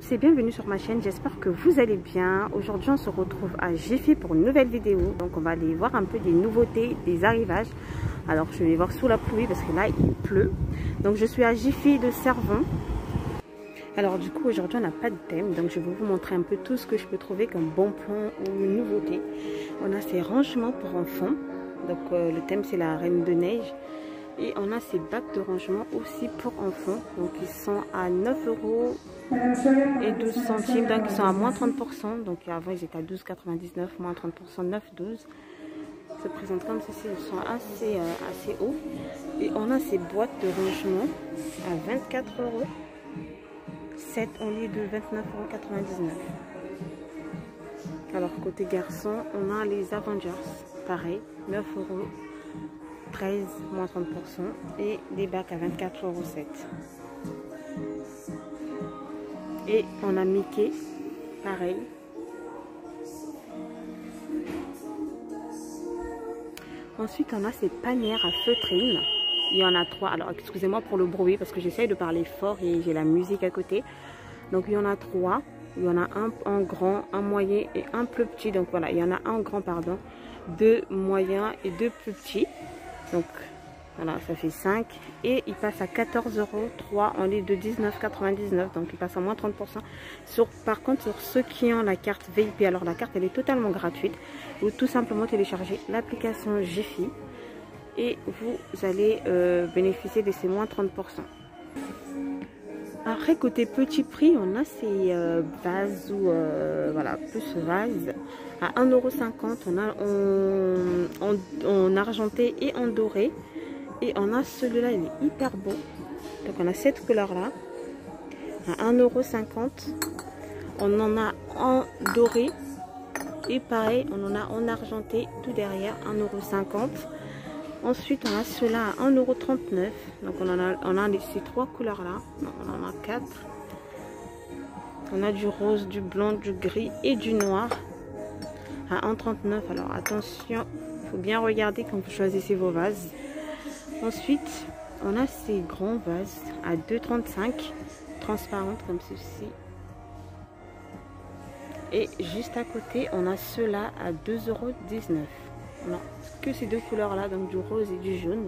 C'est bienvenue sur ma chaîne, j'espère que vous allez bien. Aujourd'hui on se retrouve à Jiffy pour une nouvelle vidéo. Donc on va aller voir un peu des nouveautés, des arrivages. Alors je vais voir sous la pluie parce que là il pleut. Donc je suis à Jiffy de Servon. Alors du coup aujourd'hui on n'a pas de thème, donc je vais vous montrer un peu tout ce que je peux trouver comme bon plan ou nouveauté. On a ces rangements pour enfants. Donc le thème c'est la Reine de Neige. Et on a ces bacs de rangement aussi pour enfants. Donc ils sont à 9 € et 12 centimes. Donc ils sont à moins 30%. Donc avant ils étaient à 12,99, moins 30%, 9,12. Se présentent comme ceci. Ils sont assez hauts. Et on a ces boîtes de rangement à 24 €. 7 au lieu de 29,99 €. Alors côté garçon, on a les Avengers. Pareil, 9 €. 13, moins 30%, et des bacs à 24,07 €. Et on a Mickey, pareil. Ensuite, on a ces panières à feutrine. Il y en a 3. Alors, excusez-moi pour le bruit parce que j'essaye de parler fort et j'ai la musique à côté. Donc, il y en a 3. Il y en a un grand, un moyen et un plus petit. Donc, voilà, il y en a un grand, pardon, 2 moyens et 2 plus petits. Donc voilà, ça fait 5 et il passe à 14 €, 3 en lieu de 19,99 €, donc il passe à moins 30%. Par contre, sur ceux qui ont la carte VIP, alors la carte elle est totalement gratuite. Vous tout simplement téléchargez l'application Jiffy et vous allez bénéficier de ces moins 30%. Après côté petit prix, on a ces vases ou voilà, plus vases à 1,50 €. On a en argenté et en doré. Et on a celui-là, il est hyper beau. Donc on a cette couleur là à 1,50 €. On en a en doré et pareil, on en a en argenté tout derrière, 1,50 €. Ensuite, on a ceux-là à 1,39 €. Donc, on a ces 3 couleurs-là. On en a 4. On a du rose, du blanc, du gris et du noir à 1,39 €. Alors, attention, il faut bien regarder quand vous choisissez vos vases. Ensuite, on a ces grands vases à 2,35 €, transparentes comme ceci. Et juste à côté, on a ceux-là à 2,19 €. Non, que ces 2 couleurs là, donc du rose et du jaune.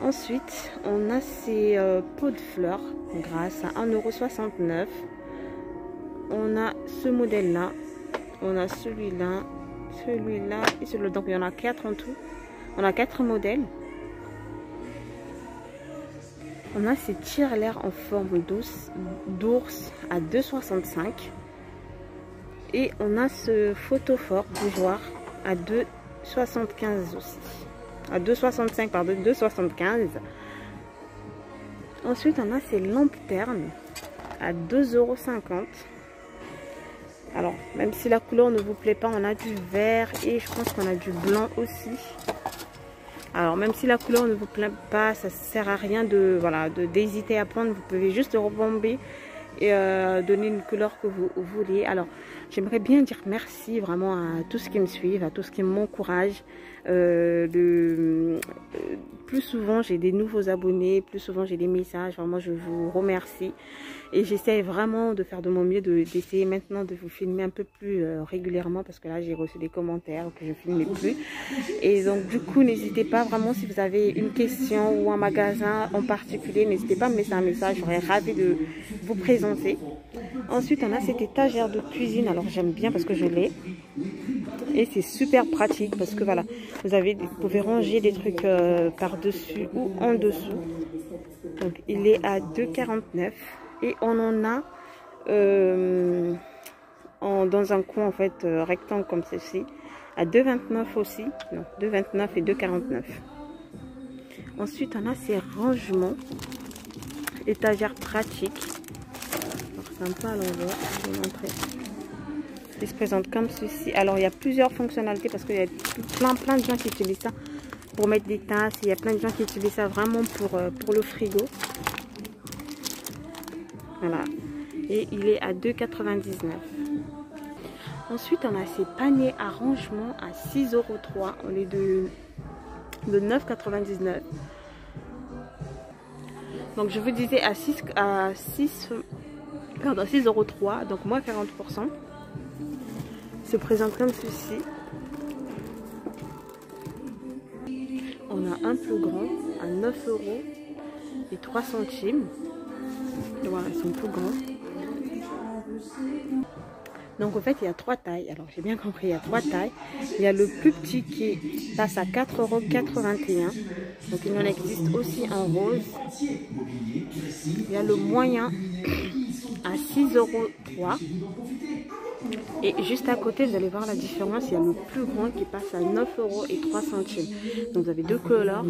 Ensuite on a ces pots de fleurs grâce à 1,69 €. On a ce modèle là, on a celui-là et celui-là. Donc il y en a 4 en tout. On a 4 modèles. On a ces tire-l'air en forme d'ours à 2,65 €. Et on a ce photophore bougeoir à 2,75 € aussi. À 2,65 €, pardon, 2,75 €. Ensuite, on a ces lampes ternes à 2,50 €. Alors, même si la couleur ne vous plaît pas, on a du vert et je pense qu'on a du blanc aussi. Alors, même si la couleur ne vous plaît pas, ça ne sert à rien d'hésiter à prendre. Vous pouvez juste rebomber et donner une couleur que vous voulez. Alors j'aimerais bien dire merci vraiment à tous qui me suivent, à tous qui m'encouragent. Plus souvent j'ai des nouveaux abonnés, plus souvent j'ai des messages. Vraiment je vous remercie et j'essaie vraiment de faire de mon mieux, d'essayer maintenant de vous filmer un peu plus régulièrement parce que là j'ai reçu des commentaires que je ne filmais plus. Et donc du coup n'hésitez pas vraiment, si vous avez une question ou un magasin en particulier, n'hésitez pas à me laisser un message, j'aurais ravie de vous présenter. Ensuite on a cette étagère de cuisine, alors j'aime bien parce que je l'ai et c'est super pratique parce que voilà, vous pouvez ranger des trucs par dessus ou en dessous. Donc il est à 2,49 € et on en a dans un coin en fait rectangle comme ceci à 2,29 € aussi. Non, 2,29 € et 2,49 €. Ensuite on a ces rangements étagères pratiques. C'est un peu à l'envers, je vais vous montrer. Il se présente comme ceci. Alors il y a plusieurs fonctionnalités parce qu'il y a plein de gens qui utilisent ça pour mettre des tasses. Il y a plein de gens qui utilisent ça vraiment pour le frigo. Voilà. Et il est à 2,99 €. Ensuite on a ces paniers à rangement à 6,03 € au lieu de 9,99 €. Donc je vous disais à 6,03 €, donc moins 40%. Se présente comme ceci. On a un plus grand à 9,03 €. Voilà, ils sont plus grands. Donc en fait il y a 3 tailles. Alors j'ai bien compris, il y a 3 tailles. Il y a le plus petit qui passe à 4,81 €. Donc il en existe aussi en rose. Il y a le moyen à 6,03 €. Et juste à côté, vous allez voir la différence. Il y a le plus grand qui passe à 9,03 €. Donc vous avez deux couleurs.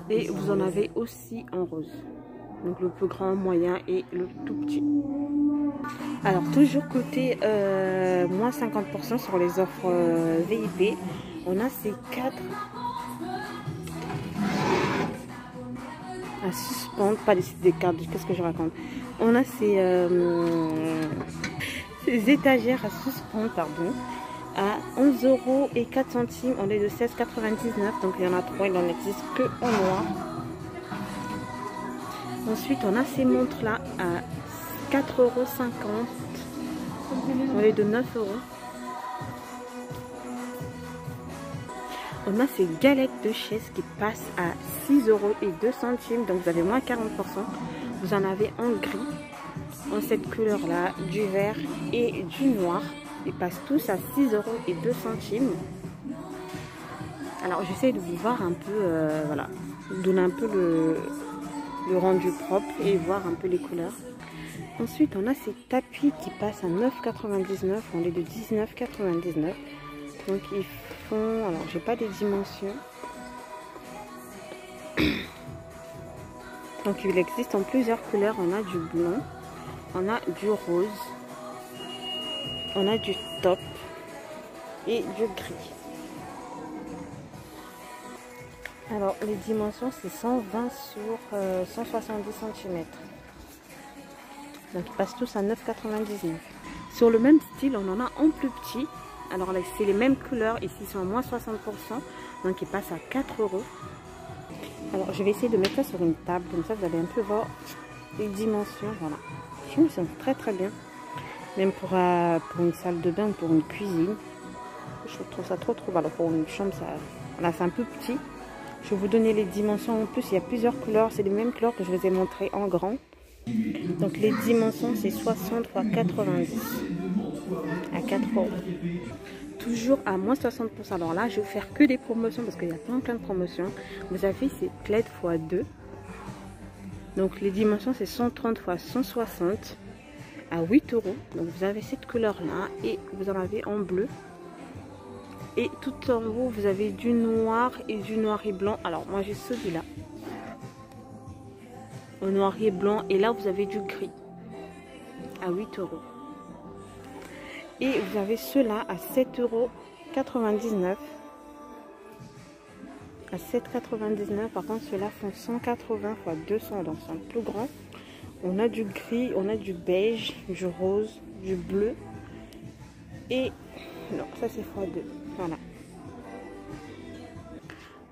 Et vous en avez aussi en rose. Donc le plus grand, moyen et le tout petit. Alors toujours côté moins 50% sur les offres VIP. On a ces 4 à suspendre, pas des cartes, qu'est-ce que je raconte. On a ces étagères à suspendre, pardon, à 11,04 €. On est de 16,99 €, donc il y en a 3, il n'en existe que en noir. Ensuite, on a ces montres-là à 4,50 €. On est de 9 €. On a ces galettes de chaises qui passent à 6,02 €. Donc vous avez moins 40%. Vous en avez en gris, en cette couleur-là, du vert et du noir. Ils passent tous à 6,02 €. Alors j'essaie de vous voir un peu, voilà, donner un peu le rendu propre et voir un peu les couleurs. Ensuite on a ces tapis qui passent à 9,99 €. On est de 19,99 €. Donc ils font, alors j'ai pas des dimensions. Donc il existe en plusieurs couleurs. On a du blanc, on a du rose, on a du taupe et du gris. Alors les dimensions c'est 120 sur 170 cm. Donc ils passent tous à 9,99 €. Sur le même style on en a en plus petit. Alors là c'est les mêmes couleurs, ici ils sont à moins 60%. Donc ils passent à 4 €. Alors je vais essayer de mettre ça sur une table, comme ça vous allez un peu voir les dimensions. Voilà, je trouve que c'est très très bien. Même pour une salle de bain ou pour une cuisine. Je trouve ça trop. Alors pour une chambre, ça, là c'est un peu petit. Je vais vous donner les dimensions en plus. Il y a plusieurs couleurs. C'est les mêmes couleurs que je vous ai montré en grand. Donc les dimensions c'est 60 x 90 à 4 €. Toujours à moins 60%. Alors là je vais faire que des promotions parce qu'il y a plein de promotions. Vous avez ces plaids x2. Donc les dimensions c'est 130 x 160 à 8 €. Donc vous avez cette couleur là et vous en avez en bleu. Et tout en haut vous avez du noir et du noir et blanc. Alors moi j'ai celui-là au noir et blanc. Et là vous avez du gris à 8 €. Et vous avez ceux-là à 7,99 €. À 7,99 €. Par contre, ceux-là font 180 x 200, donc c'est un plus grand. On a du gris, on a du beige, du rose, du bleu. Et non, ça c'est x2. Voilà.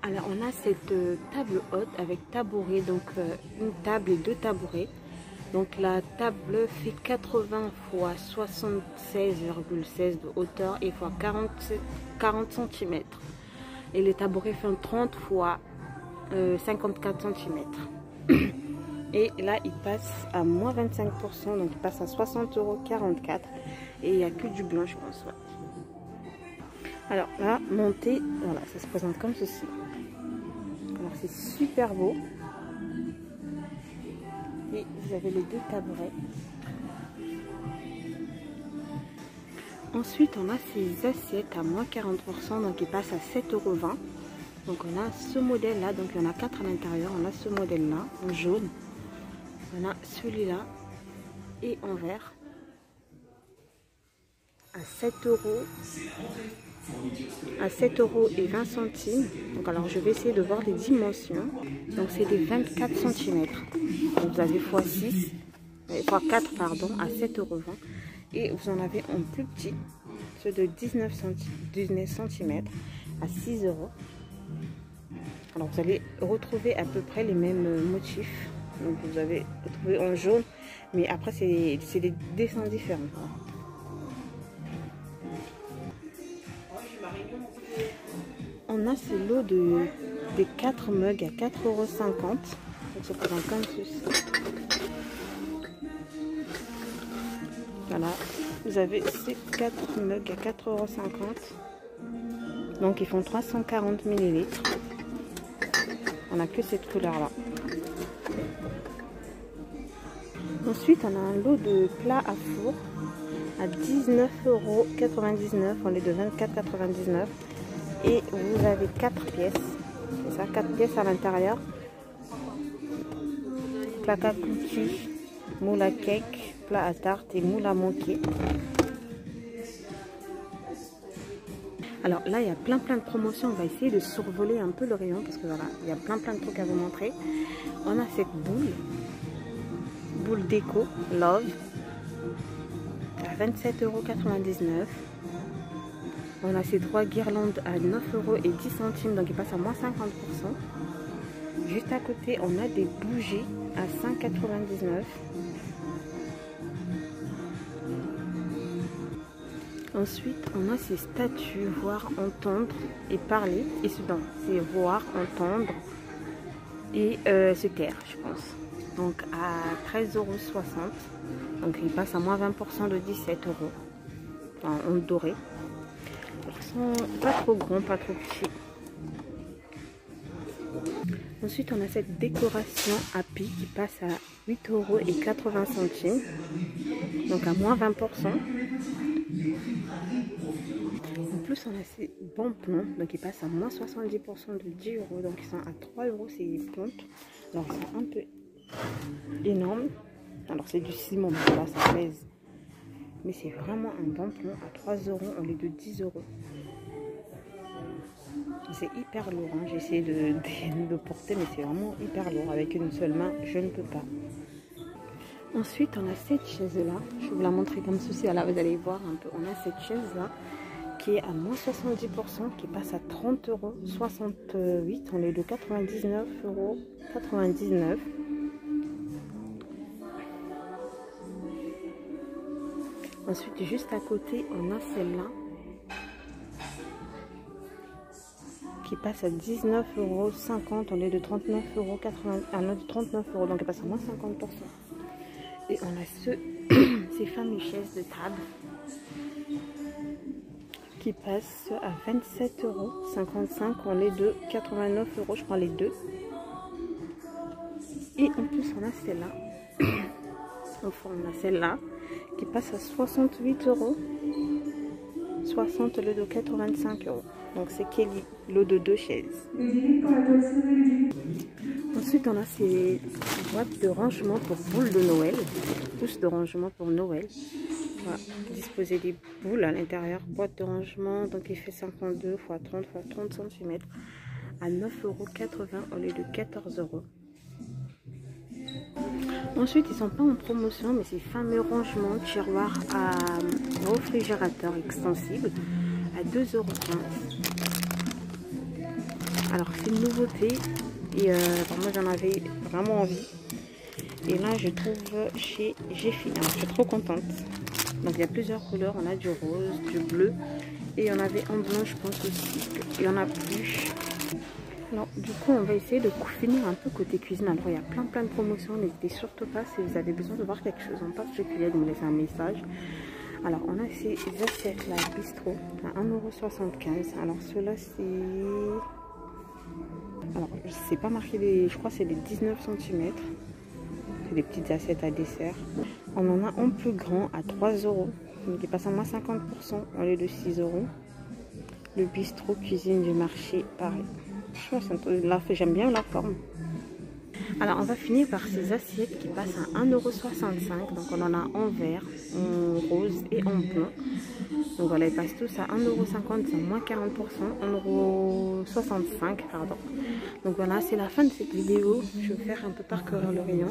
Alors on a cette table haute avec tabouret, donc une table et 2 tabourets. Donc la table fait 80 x 76,16 de hauteur et x 40 cm. Et les tabourets font 30 x 54 cm. Et là il passe à moins 25%, donc il passe à 60,44 €. Et il n'y a que du blanc je pense. Ouais. Alors là, montée, voilà, ça se présente comme ceci. Alors c'est super beau. Et vous avez les 2 tabourets. Ensuite, on a ces assiettes à moins 40%, donc ils passent à 7,20 €. Donc on a ce modèle-là, donc il y en a 4 à l'intérieur. On a ce modèle-là, en jaune. On a celui-là et en vert. À 7 €. À 7,20 €. Donc alors je vais essayer de voir les dimensions. Donc c'est des 24 cm. Donc vous avez x6, x4 pardon, à 7,20 €. Et vous en avez en plus petit, ceux de 19 cm à 6 €. Alors vous allez retrouver à peu près les mêmes motifs. Donc vous avez retrouvé en jaune, mais après c'est des dessins différents. On a ce lot des 4 mugs à 4,50 €. Donc ça présente comme ceci. Voilà, vous avez ces 4 mugs à 4,50 €. Donc ils font 340 ml. On n'a que cette couleur là. Ensuite on a un lot de plats à four à 19,99 €. On est de 24,99 €. Et vous avez 4 pièces. C'est ça, 4 pièces à l'intérieur. Plaque à cookies, moule à cake, plat à tarte et moule à moquer. Alors là, il y a plein de promotions. On va essayer de survoler un peu le rayon parce que voilà, il y a plein de trucs à vous montrer. On a cette boule déco Love à 27,99 €. On a ces 3 guirlandes à 9,10 €, donc ils passent à moins 50%. Juste à côté, on a des bougies à 5,99 €. Ensuite, on a ces statues, voir, entendre et parler. Et c'est voir, entendre et se taire, je pense. Donc à 13,60 €. Donc ils passent à moins 20% de 17 €. Enfin, en doré. Ils sont pas trop grands, pas trop petits. Ensuite, on a cette décoration Happy qui passe à 8,80 €. Donc à moins 20%. En plus, on a ces bons plans. Donc ils passent à moins 70% de 10 €. Donc ils sont à 3 € ces plantes. Alors ils sont un peu énormes. Alors c'est du ciment, donc là ça pèse. Mais c'est vraiment un bon plan à 3 € au lieu de 10 €. C'est hyper lourd, hein. J'ai essayé de porter, mais c'est vraiment hyper lourd. Avec une seule main, je ne peux pas. Ensuite, on a cette chaise-là. Je vais vous la montrer comme ceci. Là, vous allez voir un peu. On a cette chaise-là qui est à moins 70%, qui passe à 30,68 €. On est de 99,99 €. Ensuite, juste à côté, on a celle-là qui passe à 19,50 €. On est de 39,80 €. Donc elle passe à moins 50%. Et on a ces fameuses chaises de table qui passent à 27,55 €. On est de 89 €. Je prends les deux. Et en plus, on a celle-là. Enfin, on a celle-là qui passe à 68 €. 60 au lieu de 85 €. Donc c'est Kelly, lot de 2 chaises. Ensuite, on a ces boîtes de rangement pour boules de Noël. Pouces de rangement pour Noël. On va disposer des boules à l'intérieur. Boîte de rangement, donc il fait 52 x 30 x 30 cm à 9,80 € au lieu de 14 €. Ensuite, ils sont pas en promotion, mais ces fameux rangements tiroirs à réfrigérateur extensible à 2,15 €. Alors, c'est une nouveauté et moi j'en avais vraiment envie. Et là, je trouve chez Jiffy. Alors, je suis trop contente. Donc, il y a plusieurs couleurs. On a du rose, du bleu et il y en avait en blanc, je pense aussi. Il y en a plus. Alors, du coup, on va essayer de finir un peu côté cuisine. Alors, il y a plein de promotions. N'hésitez surtout pas si vous avez besoin de voir quelque chose en particulier, de me laisser un message. Alors, on a ces assiettes-là, bistrot, à 1,75 €. Alors, ceux-là, c'est... Alors, c'est pas marqué, je crois que c'est les 19 cm. C'est des petites assiettes à dessert. On en a en plus grand à 3 €. Donc, il passe à moins 50% au lieu de 6 €. Le bistrot cuisine du marché, pareil. J'aime bien la forme. Alors on va finir par ces assiettes qui passent à 1,65 €. Donc on en a en vert, en rose et en blanc. Donc voilà, ils passent tous à 1,50 €, c'est moins 40%, 1,65 €, pardon. Donc voilà, c'est la fin de cette vidéo. Je vais faire un peu parcourir le rayon.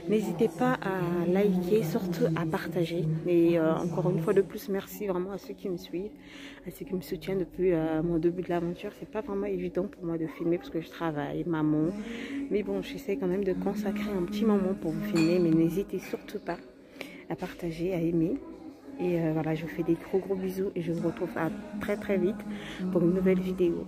N'hésitez pas à liker, surtout à partager. Et encore une fois de plus, merci vraiment à ceux qui me suivent, à ceux qui me soutiennent depuis mon début de l'aventure. C'est pas vraiment évident pour moi de filmer parce que je travaille, maman. Mais bon, j'essaie quand même même de consacrer un petit moment pour vous filmer, mais n'hésitez surtout pas à partager, à aimer. Et voilà, je vous fais des gros bisous et je vous retrouve à très vite pour une nouvelle vidéo.